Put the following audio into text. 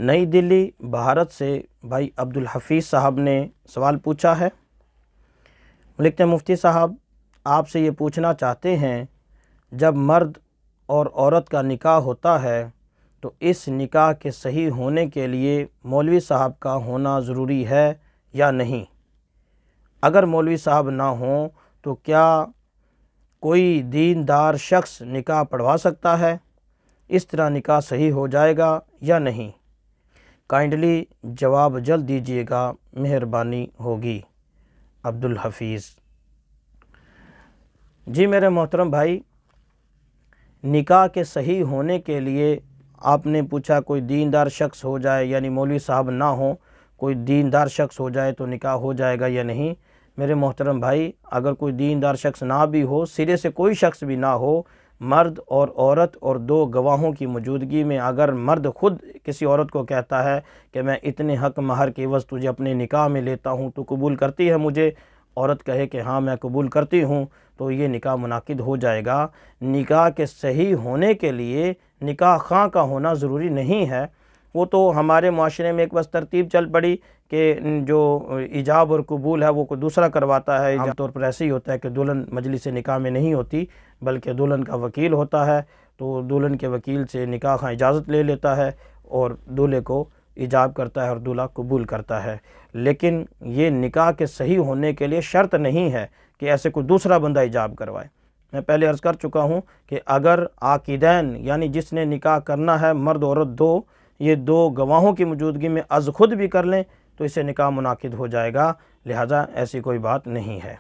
نئی دلی بھارت سے بھائی عبدالحفیظ صاحب نے سوال پوچھا ہے۔ لکھتے ہیں مفتی صاحب آپ سے یہ پوچھنا چاہتے ہیں، جب مرد اور عورت کا نکاح ہوتا ہے تو اس نکاح کے صحیح ہونے کے لیے مولوی صاحب کا ہونا ضروری ہے یا نہیں؟ اگر مولوی صاحب نہ ہوں تو کیا کوئی دیندار شخص نکاح پڑھوا سکتا ہے؟ اس طرح نکاح صحیح ہو جائے گا یا نہیں؟ کائنڈلی جواب جلد دیجیے گا، مہربانی ہوگی۔ عبدالحفیظ: جی میرے محترم بھائی، نکاح کے صحیح ہونے کے لیے آپ نے پوچھا کوئی دیندار شخص ہو جائے، یعنی مولوی صاحب نہ ہوں، کوئی دیندار شخص ہو جائے تو نکاح ہو جائے گا یا نہیں؟ میرے محترم بھائی، اگر کوئی دیندار شخص نہ بھی ہو، سرے سے کوئی شخص بھی نہ ہو، مرد اور عورت اور دو گواہوں کی موجودگی میں اگر مرد خود کسی عورت کو کہتا ہے کہ میں اتنے حق مہر کے عوض تجھے اپنے نکاح میں لیتا ہوں، تو قبول کرتی ہے مجھے؟ عورت کہے کہ ہاں میں قبول کرتی ہوں، تو یہ نکاح منعقد ہو جائے گا۔ نکاح کے صحیح ہونے کے لیے نکاح خواں کا ہونا ضروری نہیں ہے۔ وہ تو ہمارے معاشرے میں ایک بس ترتیب چل پڑی کہ جو ایجاب اور قبول ہے وہ کوئی دوسرا کرواتا ہے۔ عام طور پر ایسے ہی ہوتا ہے کہ دلہن مجلس نکاح میں نہیں ہوتی، بلکہ دلہن کا وکیل ہوتا ہے، تو دلہن کے وکیل سے نکاح خواں اجازت لے لیتا ہے اور دولہے کو ایجاب کرتا ہے اور دولہا قبول کرتا ہے۔ لیکن یہ نکاح کے صحیح ہونے کے لیے شرط نہیں ہے کہ ایسے کوئی دوسرا بندہ ایجاب کروائے۔ میں پہلے عرض کر چکا ہوں کہ اگر عاقدین یعنی جس نے نکاح کرنا ہے، مرد عورت دو، یہ دو گواہوں کی موجودگی میں از خود بھی کر لیں تو اسے نکاح منعقد ہو جائے گا، لہذا ایسی کوئی بات نہیں ہے۔